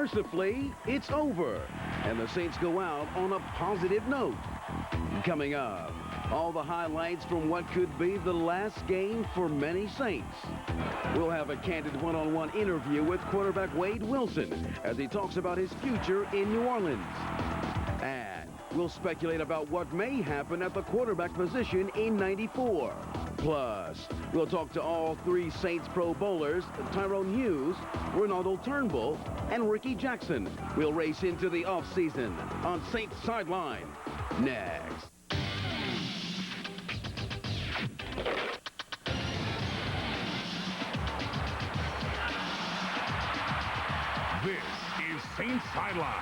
Mercifully, it's over, and the Saints go out on a positive note. Coming up, all the highlights from what could be the last game for many Saints. We'll have a candid one-on-one interview with quarterback Wade Wilson as he talks about his future in New Orleans. And we'll speculate about what may happen at the quarterback position in '94. Plus, we'll talk to all three Saints Pro Bowlers, Tyrone Hughes, Renaldo Turnbull, and Rickey Jackson. We'll race into the offseason on Saints Sideline. Next. This is Saints Sideline.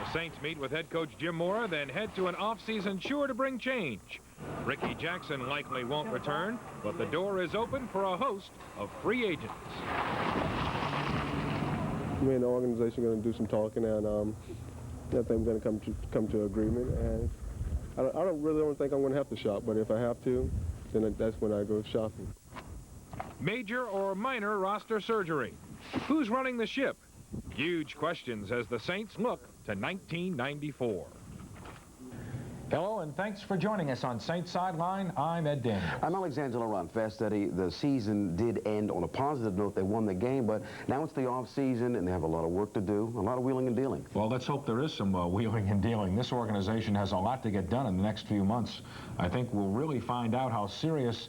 The Saints meet with head coach Jim Mora, then head to an offseason sure to bring change. Rickey Jackson likely won't return, but the door is open for a host of free agents. Me and the organization are going to do some talking, and I think we're going to come to agreement. And I don't think I'm going to have to shop, but if I have to, then that's when I go shopping. Major or minor roster surgery? Who's running the ship? Huge questions as the Saints look to 1994. Hello, and thanks for joining us on Saints Sideline. I'm Ed Daniels. I'm Alexander Laurent. Eddie, the season did end on a positive note. They won the game, but now it's the off-season, and they have a lot of work to do, a lot of wheeling and dealing. Well, let's hope there is some wheeling and dealing. This organization has a lot to get done in the next few months. I think we'll really find out how serious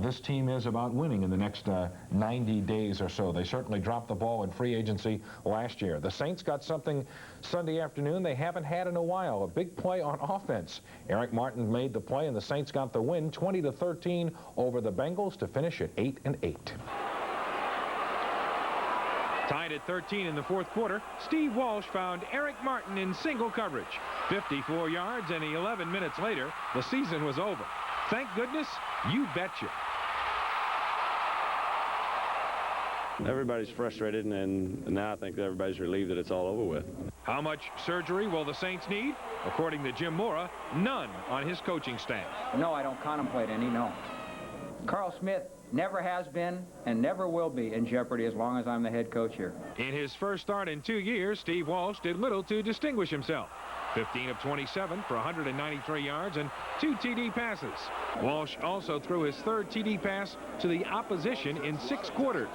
this team is about winning in the next 90 days or so. They certainly dropped the ball in free agency last year. The Saints got something Sunday afternoon they haven't had in a while, a big play on offense. Eric Martin made the play, and the Saints got the win 20-13 over the Bengals to finish at 8-8. Tied at 13 in the fourth quarter, Steve Walsh found Eric Martin in single coverage. 54 yards, and 11 minutes later, the season was over. Thank goodness, you betcha. Everybody's frustrated, and now I think everybody's relieved that it's all over with. How much surgery will the Saints need? According to Jim Mora, none on his coaching staff. No, I don't contemplate any, no. Carl Smith never has been and never will be in jeopardy as long as I'm the head coach here. In his first start in 2 years, Steve Walsh did little to distinguish himself. 15 of 27 for 193 yards and 2 TD passes. Walsh also threw his third TD pass to the opposition in 6 quarters.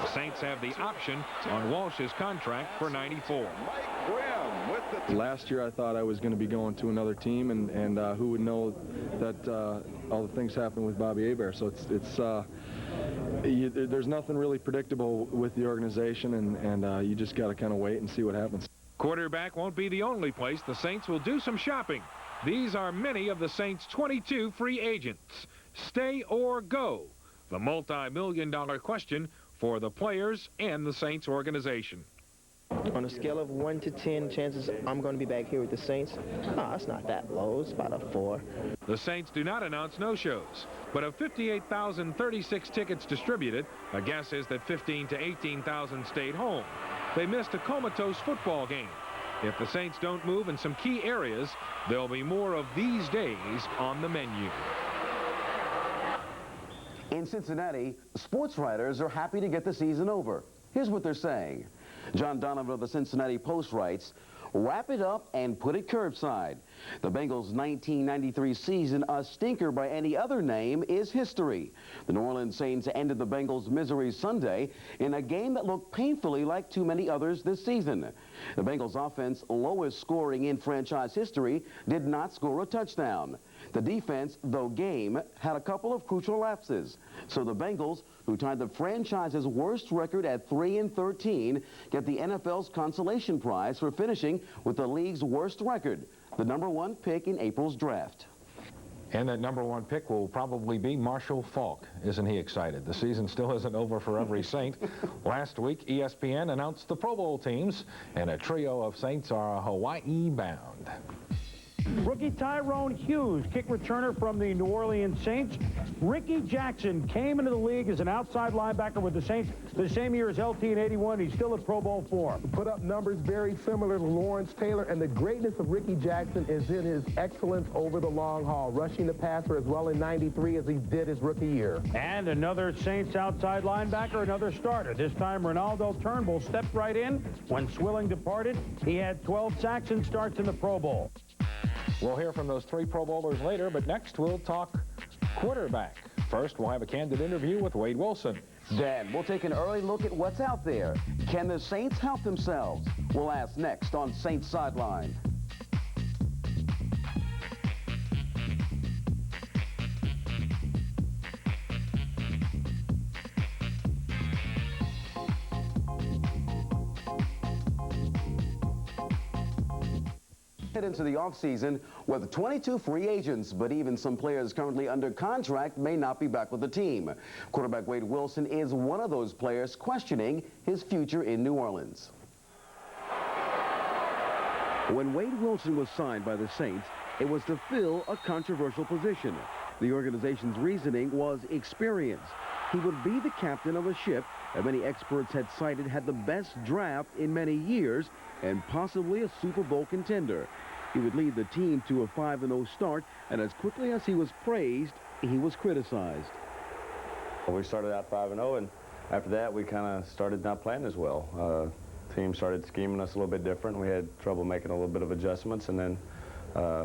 The Saints have the option on Walsh's contract for '94. Last year I thought I was going to be going to another team, and who would know that all the things happen with Bobby Hebert. So there's nothing really predictable with the organization, and you just got to kind of wait and see what happens. Quarterback won't be the only place the Saints will do some shopping. These are many of the Saints' 22 free agents. Stay or go? The multi-million-dollar question for the players and the Saints organization. On a scale of 1 to 10, chances I'm going to be back here with the Saints, it's not that low. It's about a 4. The Saints do not announce no-shows, but of 58,036 tickets distributed, a guess is that 15,000 to 18,000 stayed home. They missed a comatose football game. If the Saints don't move in some key areas, there'll be more of these days on the menu. In Cincinnati, sports writers are happy to get the season over. Here's what they're saying. John Donovan of the Cincinnati Post writes, "Wrap it up and put it curbside. The Bengals' 1993 season, a stinker by any other name, is history. The New Orleans Saints ended the Bengals' misery Sunday in a game that looked painfully like too many others this season. The Bengals' offense, lowest scoring in franchise history, did not score a touchdown. The defense, though game, had a couple of crucial lapses. So the Bengals, who tied the franchise's worst record at 3-13, get the NFL's consolation prize for finishing with the league's worst record, the #1 pick in April's draft." And that #1 pick will probably be Marshall Faulk. Isn't he excited? The season still isn't over for every Saint. Last week, ESPN announced the Pro Bowl teams, and a trio of Saints are Hawaii bound. Rookie Tyrone Hughes, kick returner from the New Orleans Saints. Rickey Jackson came into the league as an outside linebacker with the Saints the same year as LT in '81. He's still at Pro Bowl form. Put up numbers very similar to Lawrence Taylor, and the greatness of Rickey Jackson is in his excellence over the long haul, rushing the passer as well in '93 as he did his rookie year. And another Saints outside linebacker, another starter. This time Renaldo Turnbull stepped right in. When Swilling departed, he had 12 sacks and starts in the Pro Bowl. We'll hear from those 3 Pro Bowlers later, but next we'll talk quarterback. First, we'll have a candid interview with Wade Wilson. Dan, we'll take an early look at what's out there. Can the Saints help themselves? We'll ask next on Saints Sideline. Head into the offseason with 22 free agents, but even some players currently under contract may not be back with the team. Quarterback Wade Wilson is one of those players questioning his future in New Orleans. When Wade Wilson was signed by the Saints, it was to fill a controversial position. The organization's reasoning was experience. He would be the captain of a ship that many experts had cited had the best draft in many years and possibly a Super Bowl contender. He would lead the team to a 5-0 start, and as quickly as he was praised, he was criticized. We started out 5-0, and after that, we kind of started not playing as well. Team started scheming us a little bit different. We had trouble making a little bit of adjustments, and then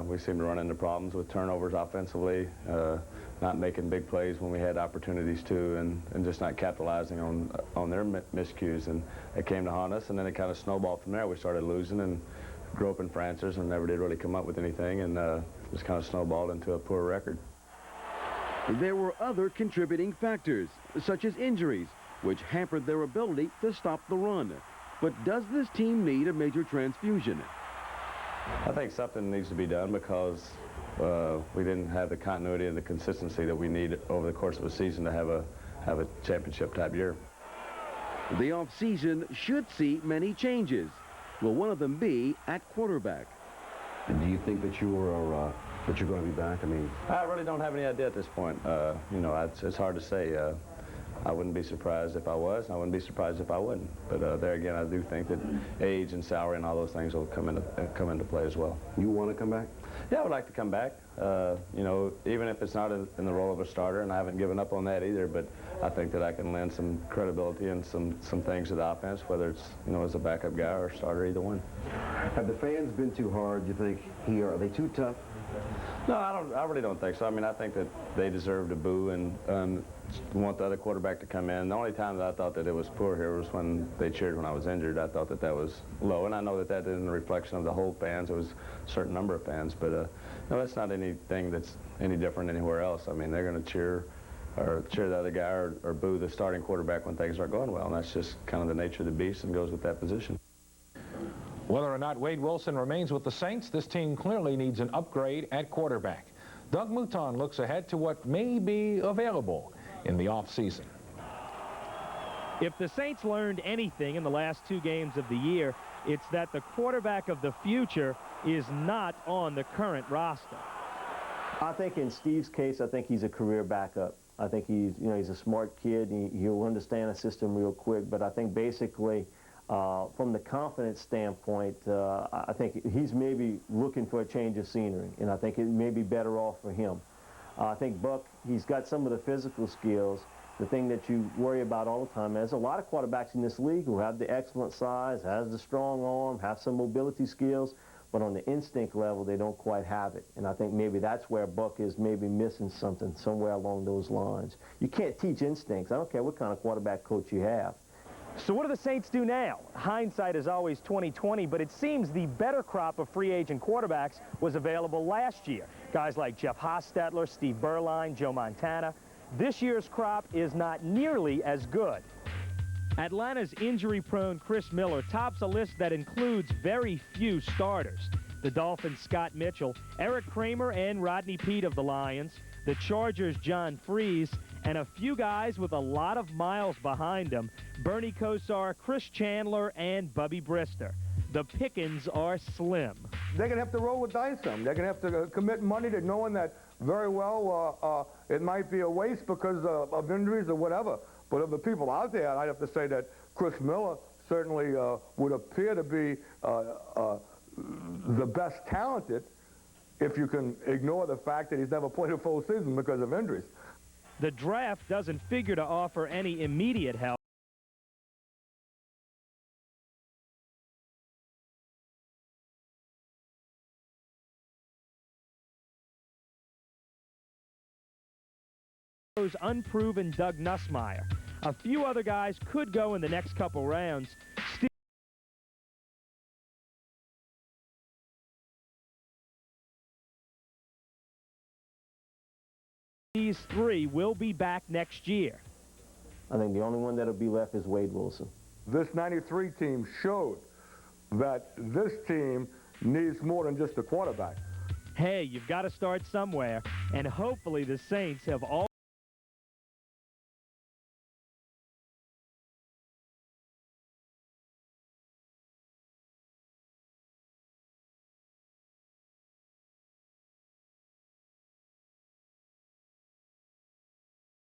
we seemed to run into problems with turnovers offensively, not making big plays when we had opportunities to, and just not capitalizing on their miscues. And it came to haunt us, and then it kind of snowballed from there. We started losing and groping for answers and never did really come up with anything, and just kind of snowballed into a poor record. There were other contributing factors, such as injuries, which hampered their ability to stop the run. But does this team need a major transfusion? I think something needs to be done because we didn't have the continuity and the consistency that we need over the course of a season to have a championship type year. The offseason should see many changes. Will one of them be at quarterback? And do you think that you're going to be back? I mean, I really don't have any idea at this point. You know, it's hard to say. I wouldn't be surprised if I was, and I wouldn't be surprised if I wouldn't. But there again, I do think that age and salary and all those things will come into play as well. You want to come back? Yeah, I would like to come back. You know, even if it's not in the role of a starter, and I haven't given up on that either. But I think that I can lend some credibility and some things to the offense, whether it's as a backup guy or a starter, either one. Have the fans been too hard, do you think, here? Are they too tough? No, I really don't think so. I mean, I think that they deserve to boo and want the other quarterback to come in. The only time that I thought that it was poor here was when they cheered when I was injured. I thought that was low, and I know that isn't a reflection of the whole fans. It was a certain number of fans, but no, that's not anything that's any different anywhere else. I mean, they're going to cheer the other guy or boo the starting quarterback when things aren't going well, and that's just kind of the nature of the beast and goes with that position. Whether or not Wade Wilson remains with the Saints, this team clearly needs an upgrade at quarterback. Doug Mouton looks ahead to what may be available in the offseason. If the Saints learned anything in the last 2 games of the year, it's that the quarterback of the future is not on the current roster. I think in Steve's case, I think he's a career backup. I think he's a smart kid. He'll understand a system real quick, but I think basically from the confidence standpoint, I think he's maybe looking for a change of scenery, and I think it may be better off for him. I think Buck, he's got some of the physical skills. The thing that you worry about all the time, there's a lot of quarterbacks in this league who have the excellent size, has the strong arm, have some mobility skills, but on the instinct level, they don't quite have it. And I think maybe that's where Buck is maybe missing something somewhere along those lines. You can't teach instincts. I don't care what kind of quarterback coach you have. So what do the Saints do now? Hindsight is always 20/20, but it seems the better crop of free agent quarterbacks was available last year. Guys like Jeff Hostetler, Steve Berline, Joe Montana. This year's crop is not nearly as good. Atlanta's injury-prone Chris Miller tops a list that includes very few starters. The Dolphins' Scott Mitchell, Eric Kramer and Rodney Peete of the Lions, the Chargers' John Freese, and a few guys with a lot of miles behind them, Bernie Kosar, Chris Chandler, and Bubby Brister. the pickings are slim. They're going to have to roll the dice some. They're going to have to commit money to knowing that very well it might be a waste because of injuries or whatever. But of the people out there, I'd have to say that Chris Miller certainly would appear to be the best talented if you can ignore the fact that he's never played a full season because of injuries. The draft doesn't figure to offer any immediate help. Unproven Doug Nussmeier. A few other guys could go in the next couple rounds. These three will be back next year. I think the only one that'll be left is Wade Wilson. This 93 team showed that this team needs more than just a quarterback. Hey, you've got to start somewhere, and hopefully the Saints have all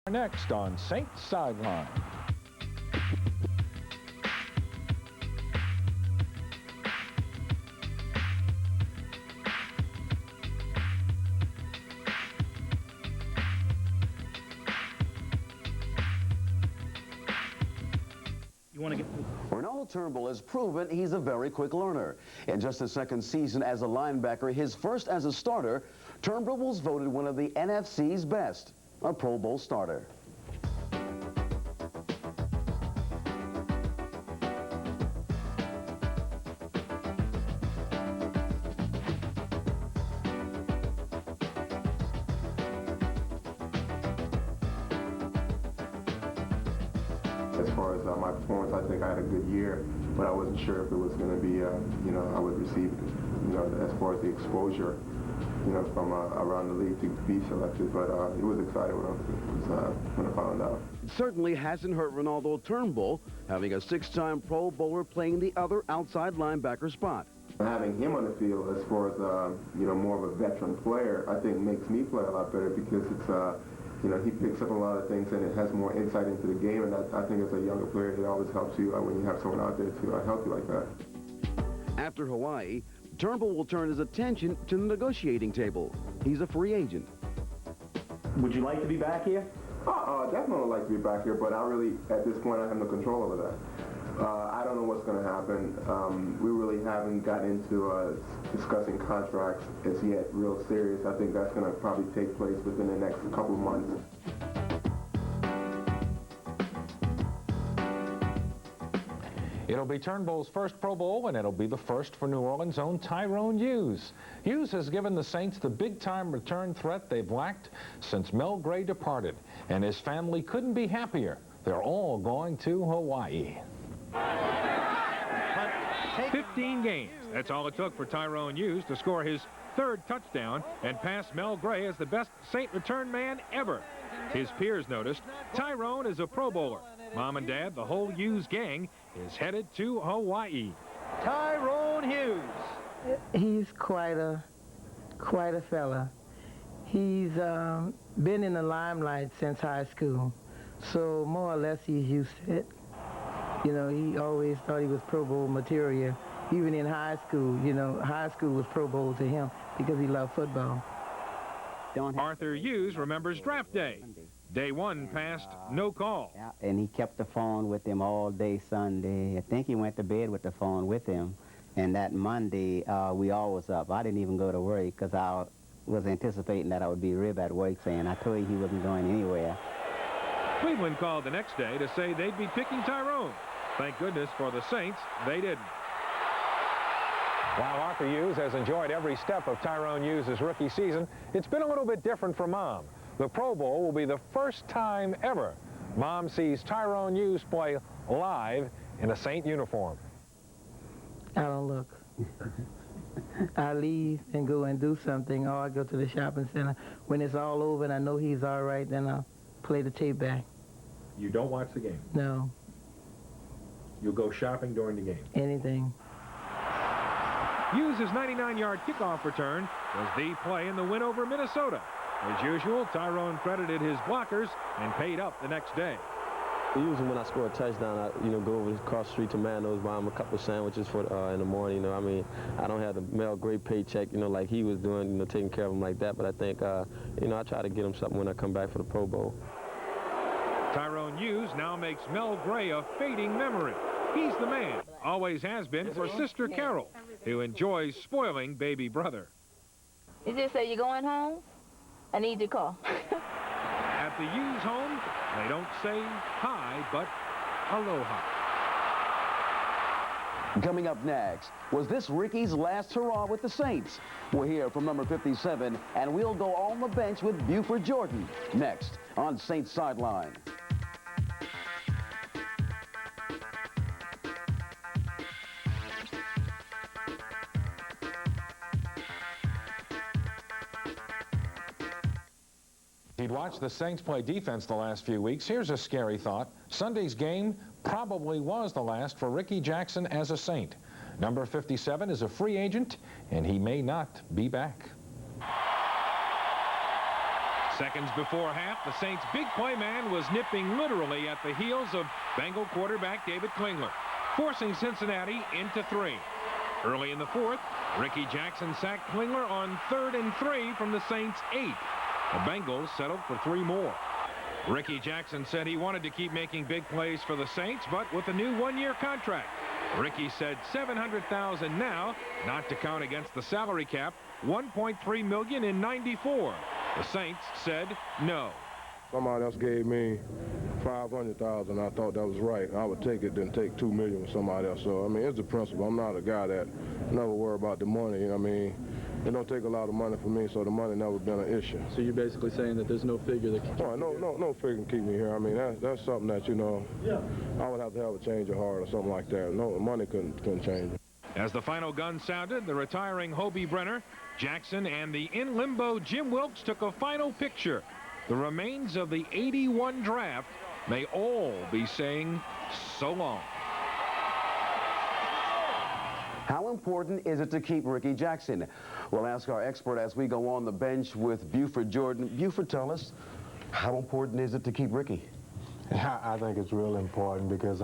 Next on Saints Sideline. Renaldo Turnbull has proven he's a very quick learner. In just his second season as a linebacker, his first as a starter, Turnbull was voted one of the NFC's best, a Pro Bowl starter. As far as my performance, I think I had a good year, but I wasn't sure if it was going to be, I would receive, as far as the exposure, from around the league to be selected. But it was exciting when I found out. It certainly hasn't hurt Renaldo Turnbull, having a six-time Pro Bowler playing the other outside linebacker spot. Having him on the field as far as, more of a veteran player, I think makes me play a lot better because it's, he picks up a lot of things and it has more insight into the game, and I think as a younger player, it always helps you when you have someone out there to help you like that. After Hawaii, Turnbull will turn his attention to the negotiating table. He's a free agent. Would you like to be back here? Definitely would like to be back here, but at this point, I have no control over that. I don't know what's going to happen. We really haven't gotten into discussing contracts as yet, real serious. I think that's going to probably take place within the next couple of months. It'll be Turnbull's first Pro Bowl, and it'll be the first for New Orleans' own Tyrone Hughes. Hughes has given the Saints the big-time return threat they've lacked since Mel Gray departed, and his family couldn't be happier. They're all going to Hawaii. 15 games. That's all it took for Tyrone Hughes to score his third touchdown and pass Mel Gray as the best Saint return man ever. His peers noticed Tyrone is a Pro Bowler. Mom and Dad, the whole Hughes gang, is headed to Hawaii. Tyrone Hughes. He's quite a fella. He's been in the limelight since high school, so more or less he's used to it. He always thought he was Pro Bowl material. Even in high school, high school was Pro Bowl to him because he loved football. Arthur Hughes remembers draft day. Day one passed, no call. And he kept the phone with him all day Sunday. I think he went to bed with the phone with him. And that Monday, we all was up. I didn't even go to work because I was anticipating that I would be rib at work saying, I told you he wasn't going anywhere. Cleveland called the next day to say they'd be picking Tyrone. Thank goodness for the Saints, they didn't. While Arthur Hughes has enjoyed every step of Tyrone Hughes' rookie season, it's been a little bit different for Mom. The Pro Bowl will be the first time ever Mom sees Tyrone Hughes play live in a Saint uniform. I don't look. I leave and go and do something, or I go to the shopping center. When it's all over and I know he's all right, then I'll play the tape back. You don't watch the game? No. You'll go shopping during the game? Anything. Hughes' 99-yard kickoff return was the play in the win over Minnesota. As usual, Tyrone credited his blockers and paid up the next day. Usually when I score a touchdown, I go over across the street to Mando's, buy him a couple of sandwiches for in the morning. I mean, I don't have the mail great paycheck, like he was doing, taking care of him like that. But I think, I try to get him something when I come back for the Pro Bowl. Tyrone Hughes now makes Mel Gray a fading memory. He's the man, always has been, for Sister Carol, who enjoys spoiling baby brother. You just say, you going home? I need your car. At the Hughes home, they don't say hi, but aloha. Coming up next, was this Rickey's last hurrah with the Saints? We'll hear from number 57, and we'll go on the bench with Buford Jordan. Next on Saints Sideline. He'd watched the Saints play defense the last few weeks. Here's a scary thought. Sunday's game probably was the last for Rickey Jackson as a Saint. Number 57 is a free agent, and he may not be back. Seconds before half, the Saints' big play man was nipping literally at the heels of Bengal quarterback David Klingler, forcing Cincinnati into 3. Early in the fourth, Rickey Jackson sacked Klingler on 3rd and 3 from the Saints' 8. The Bengals settled for 3 more. Rickey Jackson said he wanted to keep making big plays for the Saints, but with a new 1-year contract. Rickey said $700,000 now, not to count against the salary cap, $1.3 million in '94. The Saints said no. Somebody else gave me $500,000. I thought that was right. I would take it than take $2 million with somebody else. So, I mean, it's the principle. I'm not a guy that never worry about the money. I mean, it don't take a lot of money for me, so the money never been an issue. So you're basically saying that there's no figure that can keep no figure can keep me here. I mean, that's something that, I would have to have a change of heart or something like that. No, money couldn't change it. As the final gun sounded, the retiring Hobie Brenner, Jackson, and the in-limbo Jim Wilkes took a final picture. The remains of the '81 draft may all be saying so long. How important is it to keep Rickey Jackson? We'll ask our expert as we go on the bench with Buford Jordan. Buford, tell us, how important is it to keep Rickey? I think it's real important because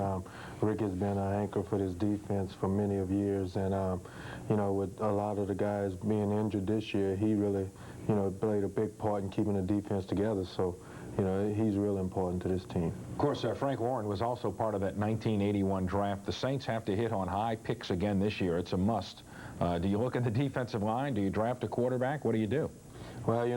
Rickey's been an anchor for this defense for many of years, and with a lot of the guys being injured this year, he really, played a big part in keeping the defense together. So, he's real important to this team. Of course, Frank Warren was also part of that 1981 draft. The Saints have to hit on high picks again this year. It's a must. Do you look at the defensive line? Do you draft a quarterback? What do you do? Well,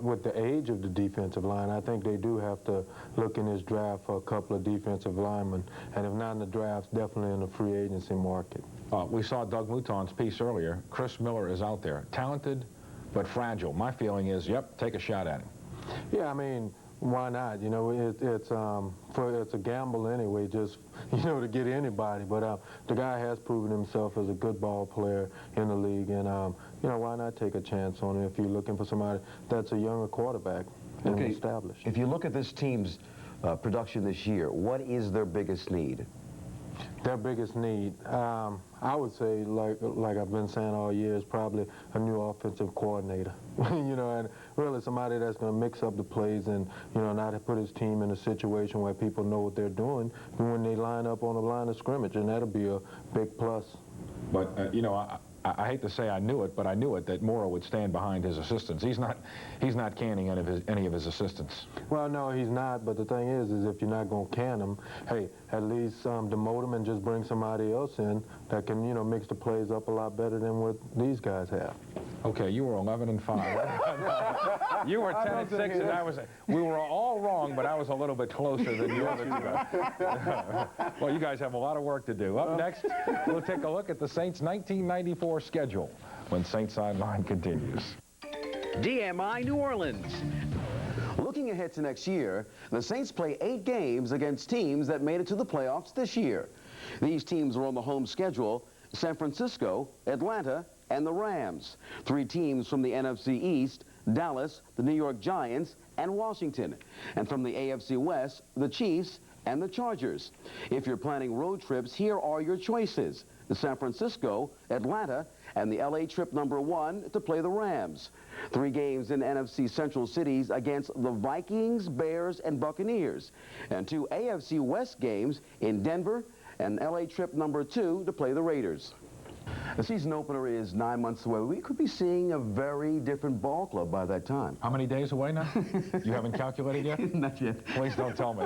with the age of the defensive line, I think they do have to look in this draft for a couple of defensive linemen. And if not in the draft, definitely in the free agency market. We saw Doug Mouton's piece earlier. Chris Miller is out there. Talented, but fragile. My feeling is, yep, take a shot at him. Yeah, I mean, why not? It's a gamble anyway, just, to get anybody. But the guy has proven himself as a good ball player in the league. And, why not take a chance on him if you're looking for somebody that's a younger quarterback and established. If you look at this team's production this year, what is their biggest need? Their biggest need, I would say, like I've been saying all year, is probably a new offensive coordinator. And really somebody that's going to mix up the plays and, not put his team in a situation where people know what they're doing when they line up on the line of scrimmage, and that'll be a big plus. But, I hate to say I knew it, but I knew it that Mora would stand behind his assistants. He's not canning any of his assistants. Well, no, he's not. But the thing is if you're not going to can them, hey, at least demote them and just bring somebody else in that can, mix the plays up a lot better than what these guys have. Okay, you were 11-5. You were 10-6, and we were all wrong, but I was a little bit closer than you other two. Well, you guys have a lot of work to do. Up next, we'll take a look at the Saints' 1994 schedule when Saints Sideline continues. DMI New Orleans. Looking ahead to next year, the Saints play 8 games against teams that made it to the playoffs this year. These teams are on the home schedule: San Francisco, Atlanta, and the Rams. 3 teams from the NFC East: Dallas, the New York Giants, and Washington. And from the AFC West, the Chiefs and the Chargers. If you're planning road trips, here are your choices: the San Francisco, Atlanta, and the LA trip #1 to play the Rams. 3 games in NFC Central cities against the Vikings, Bears, and Buccaneers, and 2 AFC West games in Denver and LA trip #2 to play the Raiders. The season opener is 9 months away. We could be seeing a very different ball club by that time. How many days away now? You haven't calculated yet? Not yet. Please don't tell me.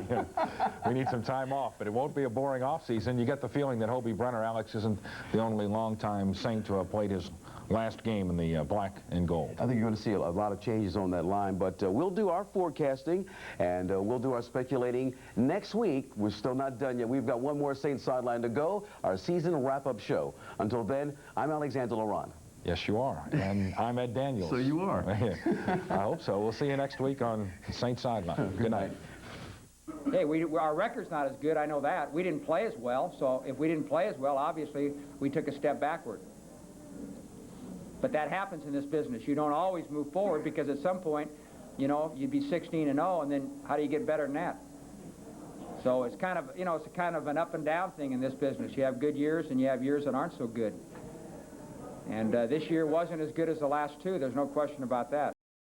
We need some time off, but it won't be a boring off-season. You get the feeling that Hobie Brenner, Alex, isn't the only longtime Saint to have played his last game in the black and gold. I think you're going to see a lot of changes on that line, but we'll do our forecasting and we'll do our speculating next week. We're still not done yet. We've got one more Saints Sideline to go, our season wrap-up show. Until then, I'm Alexander Laurent. Yes, you are. And I'm Ed Daniels. So you are. I hope so. We'll see you next week on Saints Sideline. Good night. Hey, our record's not as good, I know that. We didn't play as well, so if we didn't play as well, obviously, we took a step backward. But that happens in this business. You don't always move forward because at some point, you know, you'd be 16-0, and then how do you get better than that? So it's kind of, you know, it's kind of an up and down thing in this business. You have good years and you have years that aren't so good. And this year wasn't as good as the last 2. There's no question about that.